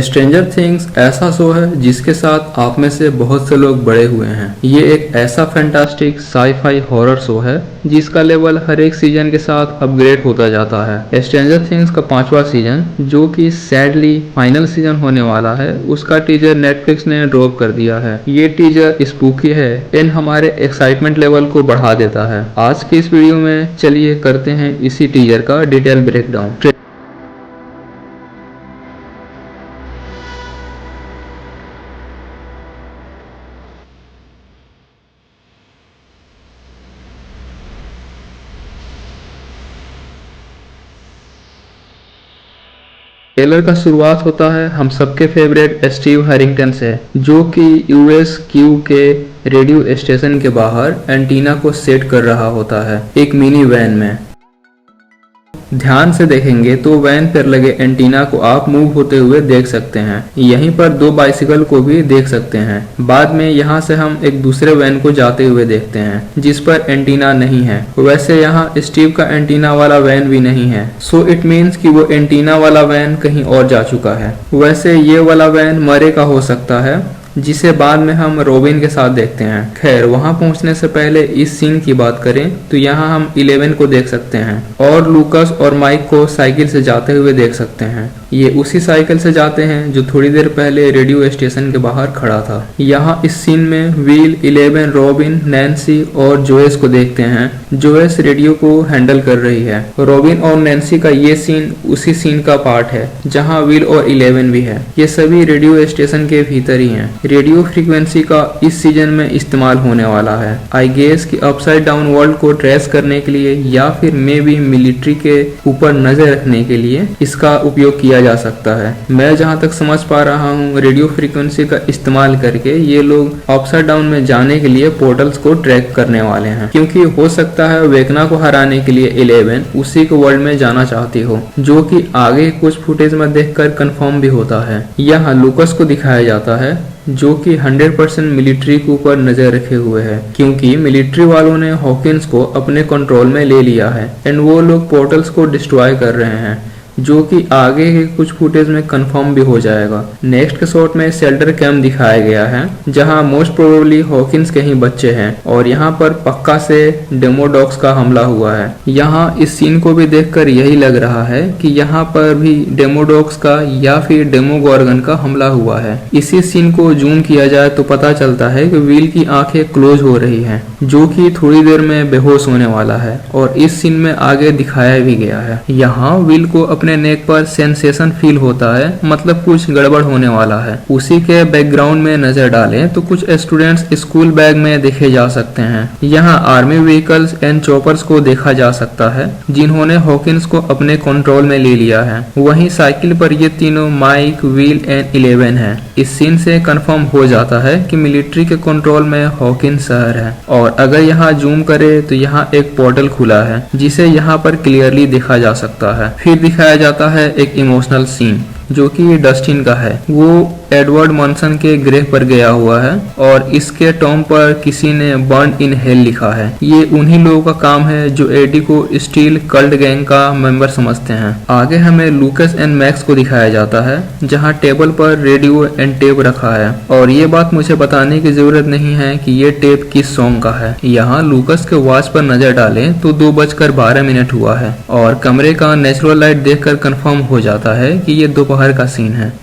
Stranger things ऐसा show है जिसके साथ आप में से बहुत से लोग बड़े हुए हैं। ये एक ऐसा फैंटास्टिक साई-फाई हॉरर शो है जिसका लेवल हर एक सीजन के साथ अपग्रेड होता जाता है। स्ट्रेंजर थिंग्स का 5वां सीजन, जो कि सैडली फाइनल सीजन होने वाला है, उसका टीजर नेटफ्लिक्स ने ड्रॉप कर दिया है। ये टीजर स्पूकी है एंड हमारे एक्साइटमेंट लेवल को बढ़ा देता है। आज की इस वीडियो में चलिए करते हैं इसी टीजर का डिटेल ब्रेकडाउन। ट्रेलर का शुरुआत होता है हम सबके फेवरेट स्टीव हैरिंगटन से, जो कि यूएस क्यू के रेडियो स्टेशन के बाहर एंटीना को सेट कर रहा होता है एक मिनी वैन में। ध्यान से देखेंगे तो वैन पर लगे एंटीना को आप मूव होते हुए देख सकते हैं। यहीं पर 2 बाइसिकल को भी देख सकते हैं। बाद में यहाँ से हम एक दूसरे वैन को जाते हुए देखते हैं जिस पर एंटीना नहीं है। वैसे यहाँ स्टीव का एंटीना वाला वैन भी नहीं है, सो इट मीन्स कि वो एंटीना वाला वैन कहीं और जा चुका है। वैसे ये वाला वैन मरे का हो सकता है, जिसे बाद में हम रॉबिन के साथ देखते हैं। खैर, वहां पहुंचने से पहले इस सीन की बात करें तो यहाँ हम 11 को देख सकते हैं और लूकस और माइक को साइकिल से जाते हुए देख सकते हैं। ये उसी साइकिल से जाते हैं जो थोड़ी देर पहले रेडियो स्टेशन के बाहर खड़ा था। यहाँ इस सीन में व्हील, 11, रॉबिन, नैन्सी और जोएस को देखते हैं। जोएस रेडियो को हैंडल कर रही है। रॉबिन और नैन्सी का ये सीन उसी सीन का पार्ट है जहाँ व्हील और 11 भी है। ये सभी रेडियो स्टेशन के भीतर ही हैं। रेडियो फ्रीक्वेंसी का इस सीजन में इस्तेमाल होने वाला है, आई गेस कि अपसाइड डाउन वर्ल्ड को ट्रेस करने के लिए या फिर मे बी मिलिट्री के ऊपर नजर रखने के लिए इसका उपयोग किया जा सकता है। मैं जहां तक समझ पा रहा हूं, रेडियो फ्रीक्वेंसी का इस्तेमाल करके ये लोग अपसाइड डाउन में जाने के लिए पोर्टल्स को ट्रैक करने वाले हैं, क्योंकि हो सकता है वेकना को हराने के लिए 11 उसी के वर्ल्ड में जाना चाहती हो, जो कि आगे कुछ फुटेज में देखकर कंफर्म भी होता है। यहाँ लूकस को दिखाया जाता है जो कि 100% मिलिट्री के ऊपर नजर रखे हुए है, क्योंकि मिलिट्री वालों ने हॉकिंस को अपने कंट्रोल में ले लिया है एंड वो लोग पोर्टल्स को डिस्ट्रॉय कर रहे हैं, जो कि आगे के कुछ फुटेज में कंफर्म भी हो जाएगा। नेक्स्ट के शॉट में शेल्टर कैंप दिखाया गया है जहां मोस्ट प्रोबेबली हॉकिंस के ही बच्चे हैं और यहां पर पक्का से डेमोडॉग्स का हमला हुआ है। यहां इस सीन को भी देखकर यही लग रहा है कि यहां पर भी डेमोडॉग्स का या फिर डेमोगॉर्गन का हमला हुआ है। इसी सीन को जूम किया जाए तो पता चलता है कि व्हील की आंखें क्लोज हो रही है, जो कि थोड़ी देर में बेहोश होने वाला है और इस सीन में आगे दिखाया भी गया है। यहाँ व्हील को अपने नेक पर सेंसेशन फील होता है, मतलब कुछ गड़बड़ होने वाला है। उसी के बैकग्राउंड में नजर डालें तो कुछ स्टूडेंट्स स्कूल बैग में देखे जा सकते हैं। यहाँ आर्मी व्हीकल्स एंड चॉपर्स को देखा जा सकता है जिन्होंने हॉकिंस को अपने कंट्रोल में ले लिया है। वहीं साइकिल पर ये तीनों माइक, व्हील एंड 11 है। इस सीन से कंफर्म हो जाता है कि मिलिट्री के कंट्रोल में हॉकिंस शहर है। और अगर यहाँ जूम करे तो यहाँ एक पोर्टल खुला है जिसे यहाँ पर क्लियरली देखा जा सकता है। फिर दिखाया जाता है एक इमोशनल सीन जो कि डस्टिन का है। वो एडवर्ड मॉनसन के ग्रेव पर गया हुआ है और इसके टॉम पर किसी ने बर्न इन हेल लिखा है। ये उन्हीं लोगों का काम है जो एडी को स्टील कल्ट गैंग का मेंबर समझते हैं। आगे हमें लूकस एंड मैक्स को दिखाया जाता है जहां टेबल पर रेडियो एंड टेप रखा है और ये बात मुझे बताने की जरूरत नहीं है कि ये टेप किस सॉन्ग का है। यहाँ लूकस के वॉच पर नजर डालें तो 2:12 हुआ है और कमरे का नेचुरल लाइट देखकर कंफर्म हो जाता है कि ये दोपहर का सीन है।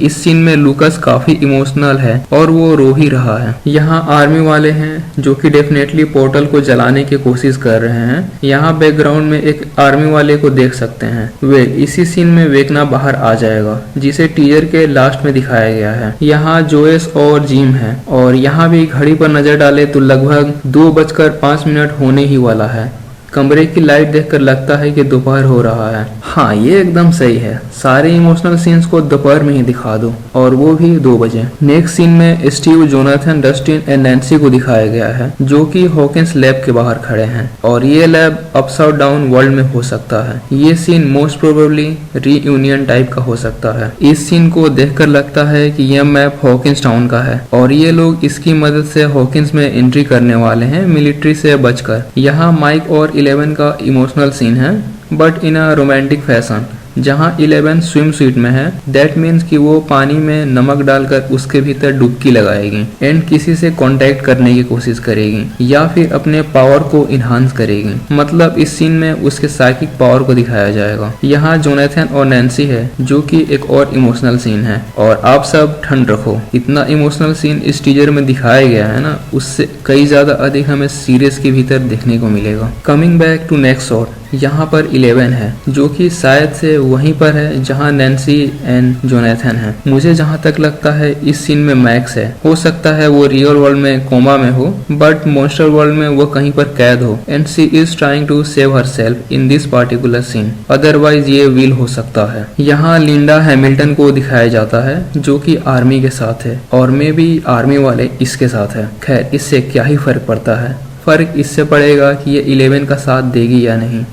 इस सीन में लूकस काफी इमोशनल है और वो रो ही रहा है। यहाँ आर्मी वाले हैं जो कि डेफिनेटली पोर्टल को जलाने की कोशिश कर रहे हैं। यहाँ बैकग्राउंड में एक आर्मी वाले को देख सकते हैं। इसी सीन में वेकना बाहर आ जाएगा जिसे टीजर के लास्ट में दिखाया गया है। यहाँ जोएस और जिम है और यहाँ भी घड़ी पर नजर डाले तो लगभग 2:05 होने ही वाला है। कमरे की लाइट देखकर लगता है कि दोपहर हो रहा है। हाँ, ये एकदम सही है। सारे इमोशनल सीन्स को दोपहर में ही दिखा दो और वो भी 2 बजे। नेक्स्ट सीन में Steve, Jonathan, Dustin and Nancy को दिखाया गया है जो कि हॉकिंस लैब के बाहर खड़े हैं और ये लैब अपसाइड डाउन वर्ल्ड में हो सकता है। ये scene most probably reunion type का हो सकता है। इस सीन को देखकर लगता है कि यह मैप हॉकिंस टाउन का है और ये लोग इसकी मदद से हॉकिंस में एंट्री करने वाले हैं मिलिट्री से बचकर। यहाँ माइक और 11 का इमोशनल सीन है but in a romantic fashion. जहां 11 स्विम सूट में है। दैट मीन्स कि वो पानी में नमक डालकर उसके भीतर डुबकी लगाएगी एंड किसी से कांटेक्ट करने की कोशिश करेगी या फिर अपने पावर को इनहांस करेगी। मतलब इस सीन में उसके साइकिक पावर को दिखाया जाएगा। यहाँ जोनाथन और नैन्सी है जो कि एक और इमोशनल सीन है और आप सब ठंड रखो, इतना इमोशनल सीन इस टीजर में दिखाया गया है ना, उससे कई ज्यादा अधिक हमें सीरीज के भीतर देखने को मिलेगा। Coming back to next shot, यहाँ पर 11 है जो कि शायद से वहीं पर है जहाँ नैन्सी एंड जोनाथन है। मुझे जहाँ तक लगता है इस सीन में मैक्स है। हो सकता है वो रियल वर्ल्ड में कोमा में हो बट मॉन्स्टर वर्ल्ड में वो कहीं पर कैद हो and she is trying to save herself in this particular scene. Otherwise ये विल हो सकता है। यहाँ लिंडा हैमिल्टन को दिखाया जाता है जो कि आर्मी के साथ है और मे भी आर्मी वाले इसके साथ है। खैर इससे क्या ही फर्क पड़ता है, फर्क इससे पड़ेगा कि ये 11 का साथ देगी या नहीं।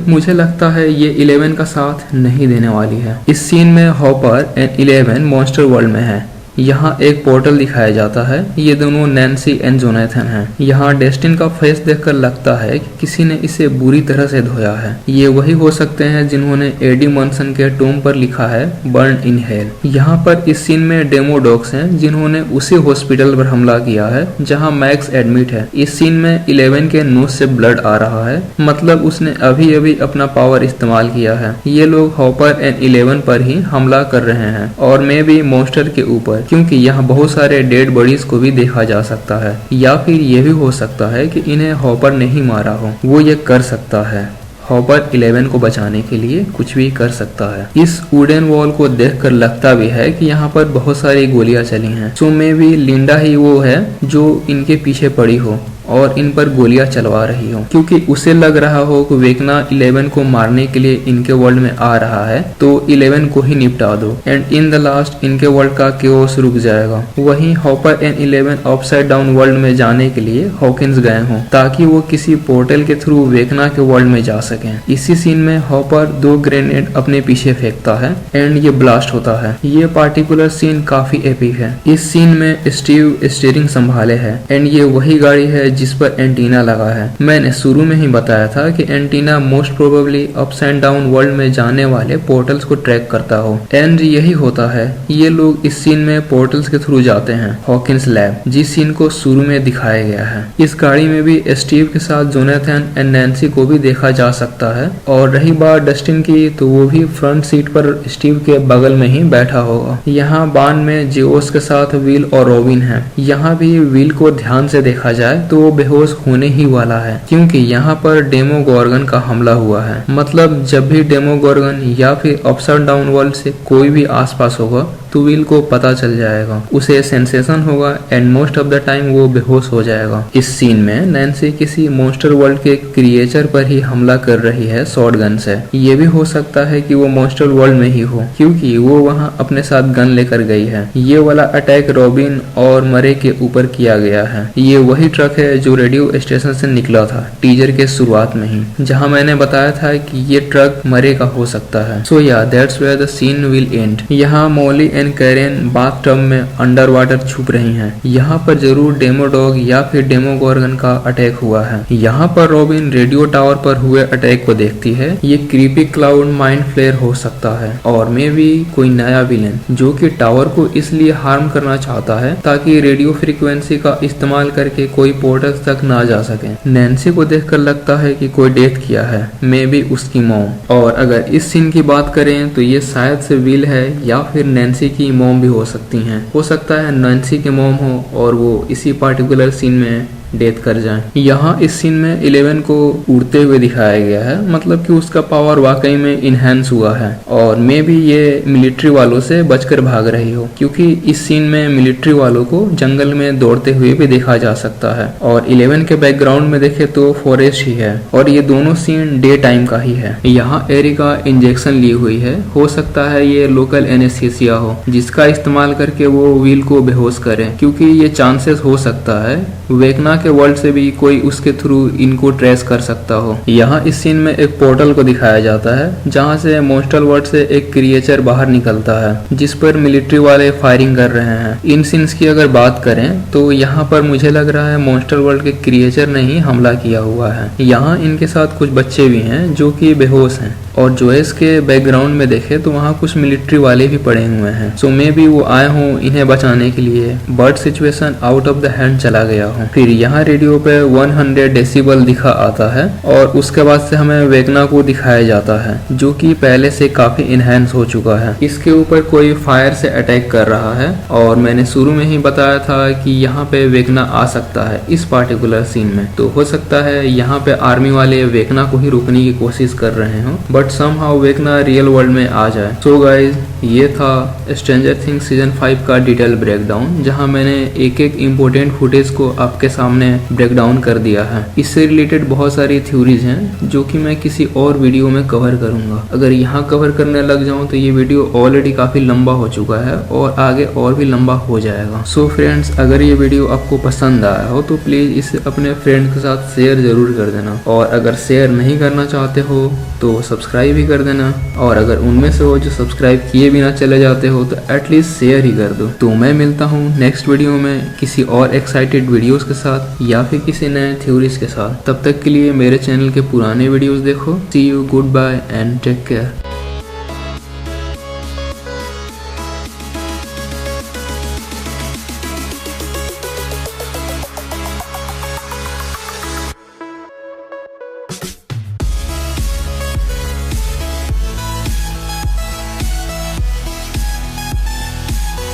मुझे लगता है ये 11 का साथ नहीं देने वाली है। इस सीन में हॉपर एंड 11 मॉन्स्टर वर्ल्ड में है। यहाँ एक पोर्टल दिखाया जाता है। ये दोनों नैन्सी एंड जोनाथन हैं। यहाँ डेस्टिन का फेस देखकर लगता है कि किसी ने इसे बुरी तरह से धोया है। ये वही हो सकते हैं जिन्होंने एडी मॉन्सन के टूम पर लिखा है बर्न इन हेल। यहाँ पर इस सीन में डेमो डॉग्स हैं जिन्होंने उसी हॉस्पिटल पर हमला किया है जहाँ मैक्स एडमिट है। इस सीन में 11 के नोज से ब्लड आ रहा है, मतलब उसने अभी अभी अपना पावर इस्तेमाल किया है। ये लोग हॉपर एंड 11 पर ही हमला कर रहे हैं और मे भी मॉन्स्टर के ऊपर, क्योंकि यहाँ बहुत सारे डेड बॉडीज को भी देखा जा सकता है। या फिर यह भी हो सकता है कि इन्हें हॉपर ने ही मारा हो। वो ये कर सकता है, हॉपर 11 को बचाने के लिए कुछ भी कर सकता है। इस वुडन वॉल को देखकर लगता भी है कि यहाँ पर बहुत सारी गोलियां चली हैं। सो मे भी लिंडा ही वो है जो इनके पीछे पड़ी हो और इन पर गोलियां चलवा रही हो, क्योंकि उसे लग रहा हो कि वेकना 11 को मारने के लिए इनके वर्ल्ड में आ रहा है तो 11 को ही निपटा दो एंड इन द लास्ट इनके वर्ल्ड का केओस रुक जाएगा। वहीं hopper and 11 upside down world में जाने के लिए हॉकिंस गए हों ताकि वो किसी पोर्टल के थ्रू वेकना के वर्ल्ड में जा सकें। इसी सीन में हॉपर 2 ग्रेनेड अपने पीछे फेंकता है एंड ये ब्लास्ट होता है। ये पार्टिकुलर सीन काफी एपिक है। इस सीन में स्टीव स्टीयरिंग संभाले है एंड ये वही गाड़ी है जिस पर एंटीना लगा है। मैंने शुरू में ही बताया था कि antenna most probably ups and down world में जाने वाले पोर्टल्स को ट्रैक करता हो एंड यही होता है। ये लोग इस सीन में पोर्टल्स के थ्रू जाते हैं हॉकिंस लैब, जिस सीन को शुरू में दिखाया गया है। इस गाड़ी में भी स्टीव के साथ जोनाथन एंड नैन्सी को भी देखा जा सकता है और रही बात डस्टिन की तो वो भी फ्रंट सीट पर स्टीव के बगल में ही बैठा होगा। यहाँ बान में जियोस के साथ विल और रॉबिन है। यहाँ भी विल को ध्यान से देखा जाए तो वो बेहोश होने ही वाला है, क्योंकि यहाँ पर डेमोगोर्गन का हमला हुआ है। मतलब जब भी डेमोगोर्गन या फिर अपसाइड डाउन वर्ल्ड से कोई भी आसपास होगा तो विल को पता चल जाएगा, उसे सेंसेशन होगा and most of the time वो बेहोश हो जाएगा। इस सीन में नैन्सी किसी मॉन्स्टर वर्ल्ड के क्रिएचर पर ही हमला कर रही है शॉर्ट गन से। ये भी हो सकता है कि वो मॉन्स्टर वर्ल्ड में ही हो, क्योंकि वो वहाँ अपने साथ गन लेकर गई है। ये वाला अटैक रॉबिन और मरे के ऊपर किया गया है। ये वही ट्रक है जो रेडियो स्टेशन से निकला था टीजर के शुरुआत में ही, जहाँ मैंने बताया था कि ये ट्रक मरे का हो सकता है। सो या that's where the scene will end. यहाँ मॉली एंड कैरेन बाथटब में अंडर वाटर छुप रही हैं। यहाँ पर जरूर डेमो डॉग या फिर डेमोगोर्गन का अटैक हुआ है। यहाँ पर रॉबिन रेडियो टावर पर हुए अटैक को देखती है। ये क्रीपी क्लाउड माइंड फ्लेयर हो सकता है और मे भी कोई नया विलेन जो कि टावर को इसलिए हार्म करना चाहता है ताकि रेडियो फ्रीक्वेंसी का इस्तेमाल करके कोई पोर्टल तक ना जा सके। नैन्सी को देखकर लगता है कि कोई डेथ किया है, मे बी उसकी मॉम। और अगर इस सीन की बात करें तो ये शायद से विल है या फिर नैन्सी की मॉम भी हो सकती हैं। हो सकता है नैन्सी के मॉम हो और वो इसी पार्टिकुलर सीन में डेथ कर जाए। यहाँ इस सीन में 11 को उड़ते हुए दिखाया गया है, मतलब कि उसका पावर वाकई में इनहेंस हुआ है और मे भी ये मिलिट्री वालों से बचकर भाग रही हो, क्योंकि इस सीन में मिलिट्री वालों को जंगल में दौड़ते हुए भी देखा जा सकता है। और 11 के बैकग्राउंड में देखे तो फॉरेस्ट ही है और ये दोनों सीन डे टाइम का ही है। यहाँ एरिका इंजेक्शन ली हुई है, हो सकता है ये लोकल एनेस्थीसिया हो जिसका इस्तेमाल करके वो विल को बेहोश करे, क्योंकि ये चांसेस हो सकता है वेकना के वर्ल्ड से भी कोई उसके थ्रू इनको ट्रेस कर सकता हो। यहाँ इस सीन में एक पोर्टल को दिखाया जाता है जहाँ से मॉन्स्टर वर्ल्ड से एक क्रिएचर बाहर निकलता है जिस पर मिलिट्री वाले फायरिंग कर रहे हैं। इन सीन्स की अगर बात करें तो यहाँ पर मुझे लग रहा है मॉन्स्टर वर्ल्ड के क्रिएचर ने ही हमला किया हुआ है। यहाँ इनके साथ कुछ बच्चे भी हैं जो कि बेहोश हैं। और जोएस के बैकग्राउंड में देखे तो वहाँ कुछ मिलिट्री वाले भी पड़े हुए हैं। सो मे बी वो आए हों इन्हें बचाने के लिए, but situation out of the hand चला गया हो। फिर यहाँ रेडियो पे 100 डेसिबल दिखा आता है और उसके बाद से हमें वेगना को दिखाया जाता है जो कि पहले से काफी इनहेंस हो चुका है। इसके ऊपर कोई फायर से अटैक कर रहा है और मैंने शुरू में ही बताया था कि यहाँ पे वेगना आ सकता है इस पार्टिकुलर सीन में। तो हो सकता है यहाँ पे आर्मी वाले वेगना को ही रोकने की कोशिश कर रहे हो, बट समहाउ वेगना रियल वर्ल्ड में आ जाए। सो गाइज, ये था स्ट्रेंजर थिंग्स सीजन 5 का डिटेल ब्रेकडाउन, जहाँ मैंने एक एक इम्पोर्टेंट फुटेज को आपके सामने ब्रेकडाउन कर दिया है। इससे रिलेटेड बहुत सारी थ्योरीज हैं जो कि मैं किसी और वीडियो में कवर करूंगा। अगर यहाँ कवर करने लग जाऊं तो ये वीडियो ऑलरेडी काफी लंबा हो चुका है और आगे और भी लंबा हो जाएगा। सो फ्रेंड्स, अगर ये वीडियो आपको पसंद आया हो तो प्लीज इसे अपने फ्रेंड के साथ शेयर जरूर कर देना, और अगर शेयर नहीं करना चाहते हो तो सब्सक्राइब ही कर देना, और अगर उनमें से हो जो सब्सक्राइब किए बिना चले जाते हो तो एटलीस्ट शेयर ही कर दो। तो मैं मिलता हूँ नेक्स्ट वीडियो में किसी और एक्साइटेड वीडियोस के साथ या फिर किसी नए थ्योरीज के साथ। तब तक के लिए मेरे चैनल के पुराने वीडियोस देखो। See you, goodbye and take care.